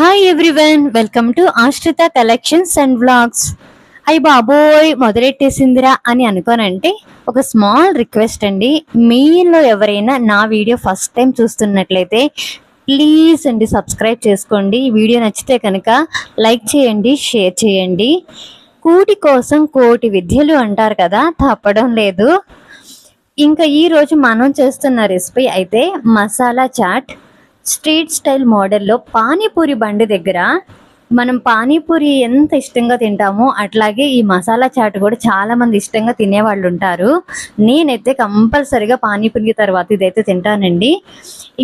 Hi everyone, welcome to ఆశ్రిత collections and vlogs. అయ్యి బాబోయ్ మొదలెట్టేసిందిరా అని అనుకోనంటే ఒక స్మాల్ రిక్వెస్ట్ అండి. మీలో ఎవరైనా నా వీడియో ఫస్ట్ టైం చూస్తున్నట్లయితే ప్లీజ్ అండి సబ్స్క్రైబ్ చేసుకోండి. ఈ వీడియో నచ్చితే కనుక లైక్ చేయండి, షేర్ చేయండి. కూటి కోసం కోటి విద్యలు అంటారు కదా, తప్పడం లేదు. ఇంకా ఈరోజు మనం చేస్తున్న రెసిపీ అయితే మసాలా చాట్. స్ట్రీట్ స్టైల్ మోడల్లో పానీపూరి బండి దగ్గర మనం పానీపూరి ఎంత ఇష్టంగా తింటామో అట్లాగే ఈ మసాలా చాట్ కూడా చాలా మంది ఇష్టంగా తినేవాళ్ళు ఉంటారు. నేనైతే కంపల్సరిగా పానీపూరి తర్వాత ఇదైతే తింటానండి.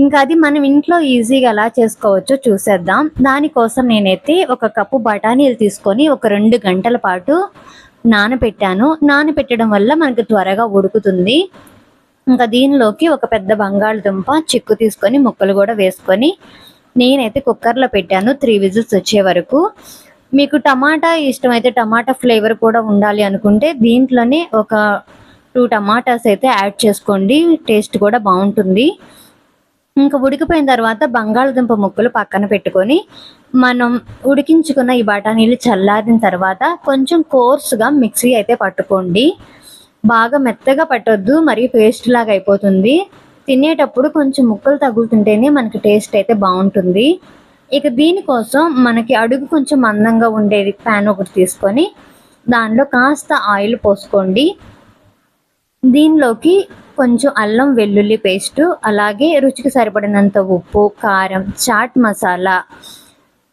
ఇంకా అది మనం ఇంట్లో ఈజీగా ఎలా చేసుకోవచ్చో చూసేద్దాం. దానికోసం నేనైతే ఒక కప్పు బఠానీలు తీసుకొని ఒక 2 గంటల పాటు నానబెట్టాను. నానబెట్టడం వల్ల మనకు త్వరగా ఉడుకుతుంది. ఇంకా దీనిలోకి ఒక పెద్ద బంగాళదుంప చిక్కు తీసుకొని ముక్కలు కూడా వేసుకొని నేనైతే కుక్కర్లో పెట్టాను 3 విజిల్స్ వచ్చే వరకు. మీకు టమాటా ఇష్టమైతే టమాటా ఫ్లేవర్ కూడా ఉండాలి అనుకుంటే దీంట్లోనే ఒక 2 టమాటాస్ అయితే యాడ్ చేసుకోండి, టేస్ట్ కూడా బాగుంటుంది. ఇంకా ఉడికిపోయిన తర్వాత బంగాళదుంప ముక్కలు పక్కన పెట్టుకొని మనం ఉడికించుకున్న ఈ బఠానీలు చల్లారిన తర్వాత కొంచెం కోర్సుగా మిక్సీ అయితే పట్టుకోండి. బాగా మెత్తగా పట్టొద్దు, మరి పేస్ట్ లాగా అయిపోతుంది. తినేటప్పుడు కొంచెం ముక్కలు తగులుతుంటేనే మనకి టేస్ట్ అయితే బాగుంటుంది. ఇక దీనికోసం మనకి అడుగు కొంచెం మందంగా ఉండేది ప్యాన్ ఒకటి తీసుకొని దానిలో కాస్త ఆయిల్ పోసుకోండి. దీనిలోకి కొంచెం అల్లం వెల్లుల్లి పేస్టు, అలాగే రుచికి సరిపడినంత ఉప్పు, కారం, చాట్ మసాలా,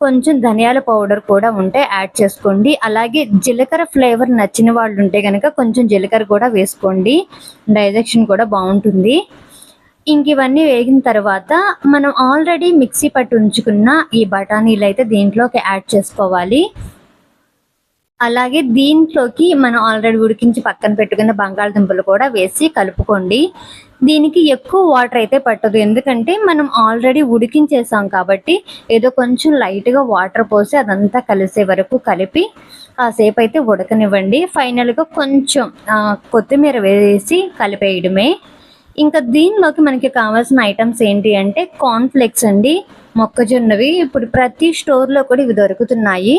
కొంచెం ధనియాల పౌడర్ కూడా ఉంటే యాడ్ చేసుకోండి. అలాగే జీలకర్ర ఫ్లేవర్ నచ్చిన వాళ్ళు ఉంటే కనుక కొంచెం జీలకర్ర కూడా వేసుకోండి, డైజెషన్ కూడా బాగుంటుంది. ఇంక ఇవన్నీ వేగిన తర్వాత మనం ఆల్రెడీ మిక్సీ పట్టి ఉంచుకున్న ఈ బఠానీలు అయితే దీంట్లోకి యాడ్ చేసుకోవాలి. అలాగే దీంట్లోకి మనం ఆల్రెడీ ఉడికించి పక్కన పెట్టుకున్న బంగాళదుంపలు కూడా వేసి కలుపుకోండి. దీనికి ఎక్కువ వాటర్ అయితే పట్టదు, ఎందుకంటే మనం ఆల్రెడీ ఉడికించేసాం కాబట్టి ఏదో కొంచెం లైట్గా వాటర్ పోసి అదంతా కలిసే వరకు కలిపి కాసేపు అయితే ఉడకనివ్వండి. ఫైనల్గా కొంచెం కొత్తిమీర వేసి కలిపేయడమే. ఇంకా దీనిలోకి మనకి కావాల్సిన ఐటమ్స్ ఏంటి అంటే కార్న్ఫ్లేక్స్ అండి, మొక్కజొన్నవి. ఇప్పుడు ప్రతి స్టోర్లో కూడా ఇవి దొరుకుతున్నాయి.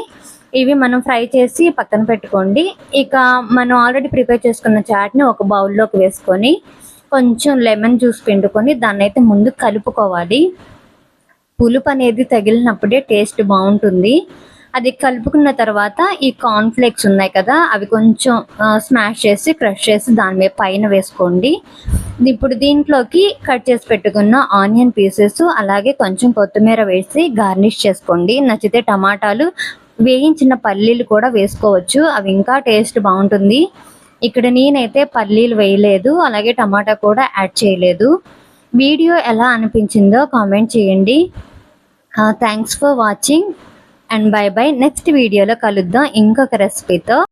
ఇవి మనం ఫ్రై చేసి పక్కన పెట్టుకోండి. ఇక మనం ఆల్రెడీ ప్రిపేర్ చేసుకున్న చాట్ని ఒక బౌల్లోకి వేసుకొని కొంచెం లెమన్ జ్యూస్ పిండుకొని దాన్ని అయితే ముందు కలుపుకోవాలి. పులుపు అనేది తగిలినప్పుడే టేస్ట్ బాగుంటుంది. అది కలుపుకున్న తర్వాత ఈ కార్న్ఫ్లేక్స్ ఉన్నాయి కదా, అవి కొంచెం స్మాష్ చేసి క్రష్ చేసి దాని మీద పైన వేసుకోండి. ఇప్పుడు దీంట్లోకి కట్ చేసి పెట్టుకున్న ఆనియన్ పీసెస్ అలాగే కొంచెం కొత్తిమీర వేసి గార్నిష్ చేసుకోండి. నచ్చితే టమాటాలు, వేయించిన పల్లీలు కూడా వేసుకోవచ్చు, అవి ఇంకా టేస్ట్ బాగుంటుంది. ఇక్కడ నేనైతే పల్లీలు వేయలేదు, అలాగే టమాటా కూడా యాడ్ చేయలేదు. వీడియో ఎలా అనిపించిందో కామెంట్ చేయండి. Thanks for watching and by by. Next వీడియోలో కలుద్దాం ఇంకొక రెసిపీతో.